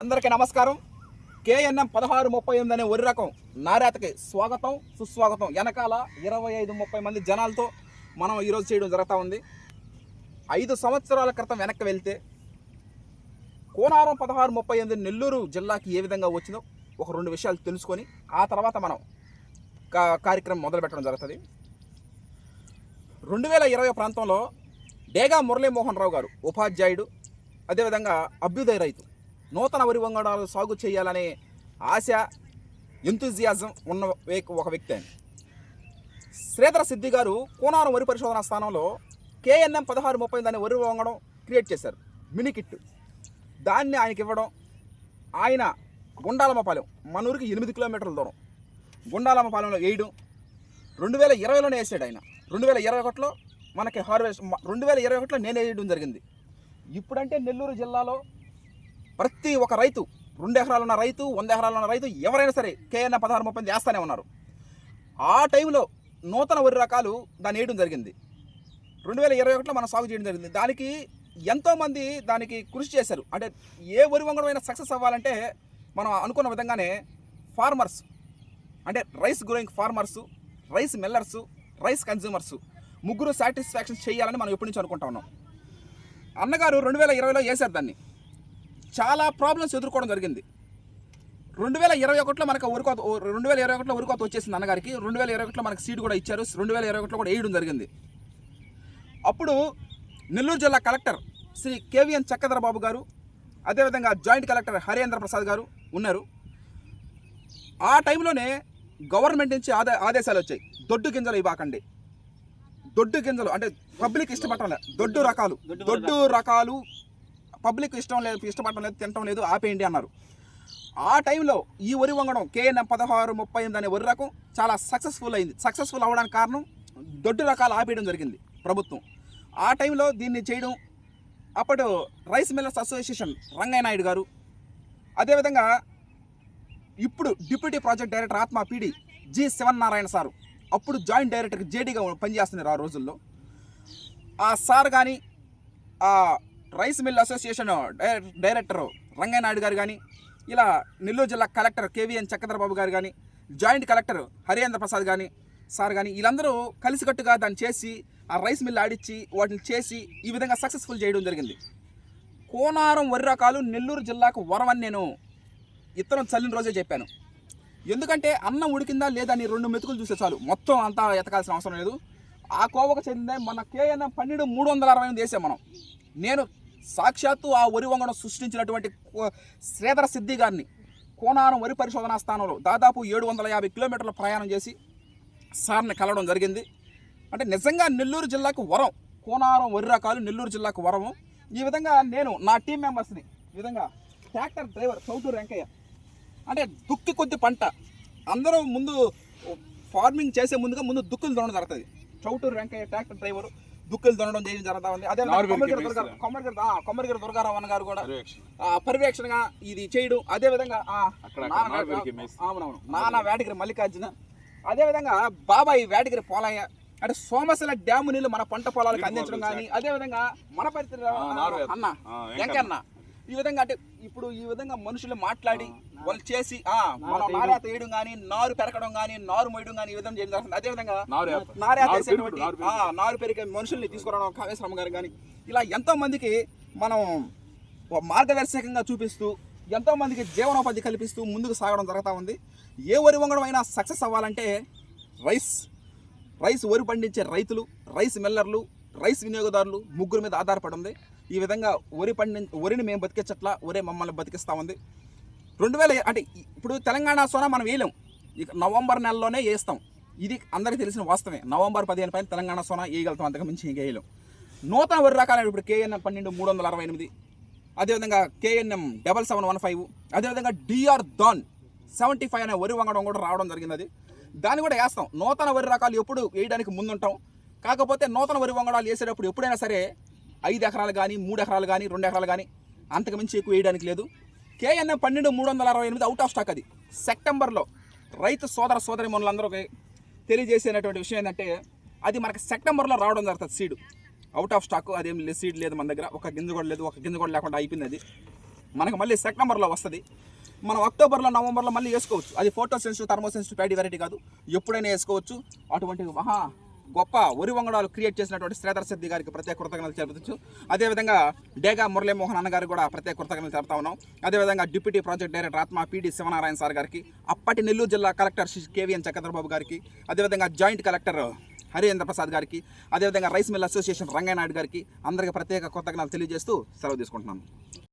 అందరికీ నమస్కారం. కేఎన్ఎం 1638 అనే వరి రకం నారాతకి స్వాగతం సుస్వాగతం. వెనకాల 25-30 మంది జనాలతో మనం ఈరోజు చేయడం జరుగుతూ ఉంది. 5 సంవత్సరాల క్రితం వెనక్కి వెళ్తే కోనారం 1638 నెల్లూరు జిల్లాకి ఏ విధంగా వచ్చిందో ఒక 2 విషయాలు తెలుసుకొని ఆ తర్వాత మనం కార్యక్రమం మొదలు పెట్టడం జరుగుతుంది. 2020 ప్రాంతంలో డేగా మురళీమోహన్ రావు గారు ఉపాధ్యాయుడు, అదేవిధంగా అభ్యుదయ రైతు, నూతన వరి వంగడాలు సాగు చేయాలనే ఆశ ఎంతూజియాజం ఉన్న ఒక వ్యక్తి ఆయన. శ్రీధర సిద్ధి గారు కోనారం వరి పరిశోధన స్థానంలో కేఎన్ఎం 1638 అనే వరి వంగడం క్రియేట్ చేశారు, మినీ కిట్. దాన్ని ఆయనకి ఇవ్వడం, ఆయన గుండాలమ్మపాలెం, మన ఊరికి 8 కిలోమీటర్ల దూరం గుండాలమ్మపాలెంలో వేయడం 2020లోనే వేసాడు ఆయన. 2021లో మనకి హార్వెస్ట్, 2021లో నేను వేయడం జరిగింది. ఇప్పుడంటే నెల్లూరు జిల్లాలో ప్రతి ఒక్క రైతు, 2 ఎకరాలు ఉన్న రైతు, 100 ఎకరాలు ఉన్న రైతు, ఎవరైనా సరే కేఎన్ఎం 1638 వేస్తూనే ఉన్నారు. ఆ టైంలో నూతన వరి రకాలు దాన్ని వేయడం జరిగింది. 2021లో మనం సాగు చేయడం జరిగింది. దానికి ఎంతోమంది దానికి కృషి చేశారు. అంటే ఏ వరి వంగడమైనా సక్సెస్ అవ్వాలంటే మనం అనుకున్న విధంగానే ఫార్మర్స్, అంటే rice growing farmers, rice millers, rice consumers ముగ్గురు సాటిస్ఫాక్షన్ చేయాలని మనం ఎప్పటి నుంచి అనుకుంటా ఉన్నాం. అన్నగారు 2020లో వేశారు దాన్ని. చాలా ప్రాబ్లమ్స్ ఎదుర్కోవడం జరిగింది. 2021లో మనకు వరికోత, 2021లో వరికోత వచ్చేసింది అన్నగారికి. 2021లో మనకు సీడ్ కూడా ఇచ్చారు. 2021లో కూడా వేయడం జరిగింది. అప్పుడు నెల్లూరు జిల్లా కలెక్టర్ శ్రీ కేవీఎన్ చక్రధర బాబు గారు, అదేవిధంగా జాయింట్ కలెక్టర్ హరేంద్ర ప్రసాద్ గారు ఉన్నారు. ఆ టైంలోనే గవర్నమెంట్ నుంచి ఆదేశాలు వచ్చాయి, దొడ్డు గింజలు ఇవ్వకండి. దొడ్డు గింజలు అంటే పబ్లిక్ ఇష్టపడటం లేదు, దొడ్డు రకాలు పబ్లిక్ ఇష్టపడటం లేదు, తినటం లేదు, ఆపేయండి అన్నారు. ఆ టైంలో ఈ వరి వంగడం కేఎన్ఎం 1638 అనే వరి రకం చాలా సక్సెస్ఫుల్ అయింది. సక్సెస్ఫుల్ అవ్వడానికి కారణం దొడ్డు రకాలు ఆపేయడం జరిగింది ప్రభుత్వం. ఆ టైంలో దీన్ని చేయడం అప్పుడు rice millers association Rangaiah Naidu గారు, అదేవిధంగా ఇప్పుడు deputy project director ATMA PD G Sivanarayana sir, అప్పుడు జాయింట్ డైరెక్టర్ జేడీగా పనిచేస్తున్నారు ఆ రోజుల్లో. ఆ సార్ కానీ, ఆ rice mill association director Rangaiah Naidu గారు కానీ, ఇలా నెల్లూరు జిల్లా కలెక్టర్ కేవీఎన్ చక్రధర బాబు గారు కానీ, జాయింట్ కలెక్టర్ హరేంద్ర ప్రసాద్ కానీ, సార్ కానీ, వీళ్ళందరూ కలిసికట్టుగా దాన్ని చేసి ఆ రైస్ మిల్ ఆడిచ్చి వాటిని చేసి ఈ విధంగా సక్సెస్ఫుల్ చేయడం జరిగింది. కోనారం వరి రకాలు నెల్లూరు జిల్లాకు వరమని నేను ఇత్తనం చల్లిన రోజే చెప్పాను. ఎందుకంటే అన్నం ఉడికిందా లేదా అని 2 మెతుకులు చూస్తే చాలు, మొత్తం అంతా ఎతకాల్సిన అవసరం లేదు. ఆ కోవకు చెందిందే మన కేఎన్ఎం 12368 వేసాం మనం. నేను సాక్షాత్తు ఆ వరి వంగడం సృష్టించినటువంటి శ్రీధర సిద్ధి గారిని కోనారం వరి పరిశోధనా స్థానంలో దాదాపు 750 కిలోమీటర్ల ప్రయాణం చేసి సార్ని కలవడం జరిగింది. అంటే నిజంగా నెల్లూరు జిల్లాకు వరం, కోనారం వరి రకాలు నెల్లూరు జిల్లాకు వరము. ఈ విధంగా నేను నా టీం మెంబర్స్ని ఈ విధంగా ట్రాక్టర్ డ్రైవర్ చౌటూరు వెంకయ్య, అంటే దుక్కి కొద్ది పంట అందరూ ముందు ఫార్మింగ్ చేసే ముందు దుక్కులు దున్నడం జరుగుతుంది. చౌటూరు వెంకయ్య ట్రాక్టర్ డ్రైవరు దుక్కులు దున్నడం చేయడం జరుగుతూ ఉంది. అదే కొమ్మరిగిరి దుర్గారావు అన్న గారు కూడా పర్యవేక్షణగా ఇది చేయడం. అదేవిధంగా అవునవును నాన్న వేటగిరి మల్లికార్జున, అదేవిధంగా బాబాయి వేటగిరి పోలయ్య, అంటే సోమశిల డ్యాము నీళ్లు మన పంట పొలాలకు అందించడం కానీ, అదేవిధంగా మన పరిస్థితి అన్న వెంకన్న, ఈ విధంగా అంటే ఇప్పుడు ఈ విధంగా మనుషులు మాట్లాడి వాళ్ళు చేసి మనం నారేత వేయడం కానీ, నారు పెరగడం కానీ, నారు మోయడం కానీ ఈ విధంగా చేయడం జరుగుతుంది. అదేవిధంగా నారేత వేసేటువంటి నారు పెరిగే మనుషుల్ని తీసుకురావడం కాళేశ్వరం గారు కానీ, ఇలా ఎంతో మందికి మనం మార్గదర్శకంగా చూపిస్తూ ఎంతో మందికి జీవనోపాధి కల్పిస్తూ ముందుకు సాగడం జరుగుతూ ఉంది. ఏ వరి వంగడం అయినా సక్సెస్ అవ్వాలంటే రైస్ వరి పండించే రైతులు, రైస్ మిల్లర్లు, రైస్ వినియోగదారులు ముగ్గురు మీద ఆధారపడి ఉంది. ఈ విధంగా వరిని మేము బతికించట్లా, వరే మమ్మల్ని బతికిస్తూ ఉంది. 2000 అంటే ఇప్పుడు తెలంగాణ సోనా మనం వేయలేం, ఇక నవంబర్ నెలలోనే వేస్తాం. ఇది అందరికీ తెలిసిన వాస్తవమే. నవంబర్ 15 పైన తెలంగాణ సోనా వేయగలుగుతాం, అంతకు మించి ఇంకా వేయలేం. నూతన వరి రకాలు ఇప్పుడు కేఎన్ఎం 12368, అదేవిధంగా కేఎన్ఎం 7715, అదేవిధంగా డిఆర్ దాన్ 75 అనే వరి వంగడం కూడా రావడం జరిగింది. అది దాన్ని కూడా వేస్తాం. నూతన వరి రకాలు ఎప్పుడు వేయడానికి ముందుంటాం. కాకపోతే నూతన వరి వంగడాలు వేసేటప్పుడు ఎప్పుడైనా సరే 5 ఎకరాలు కానీ, 3 ఎకరాలు కానీ, 2 ఎకరాలు కానీ, అంతకు మించి ఎక్కువ వేయడానికి లేదు. KNM 12368 out of stock. అది సెప్టెంబర్లో రైతు సోదరి మనులందరూ తెలియజేసేటటువంటి విషయం ఏంటంటే, అది మనకి సెప్టెంబర్లో రావడం జరుగుతుంది సీడ్. అవుట్ ఆఫ్ స్టాక్, అదేం సీడ్ లేదు మన దగ్గర, ఒక గింజ కూడా లేదు, ఒక గింజ కూడా లేకుండా అయిపోయింది అది. మనకు మళ్ళీ సెప్టెంబర్లో వస్తుంది. మనం అక్టోబర్లో నవంబర్లో మళ్ళీ వేసుకోవచ్చు. అది photo sensitive thermo sensitive paddy variety కాదు, ఎప్పుడైనా వేసుకోవచ్చు. అటువంటి మహా గొప్ప వరి వంగడాలు క్రియేట్ చేసినటువంటి శ్రీధర్ సిద్ధి గారికి ప్రత్యేక కృతజ్ఞతలు తెలుపుతూ, అదేవిధంగా డేగా మురళీమోహన్ అన్న గారికి కూడా ప్రత్యేక కృతజ్ఞతలు తెలుపుతా ఉన్నాం. అదేవిధంగా డిప్యూటీ ప్రాజెక్ట్ డైరెక్టర్ ఆత్మ పిడి శివనారాయణ సార్ గారికి, అప్పటి నెల్లూరు జిల్లా కలెక్టర్ కేవీఎన్ చక్రధరబాబు గారికి, అదేవిధంగా జాయింట్ కలెక్టర్ హరీంద్ర ప్రసాద్ గారికి, అదేవిధంగా rice mill association Rangaiah Naidu గారికి అందరికీ ప్రత్యేక కృతజ్ఞతలు తెలియజేస్తూ సెలవు తీసుకుంటున్నాను.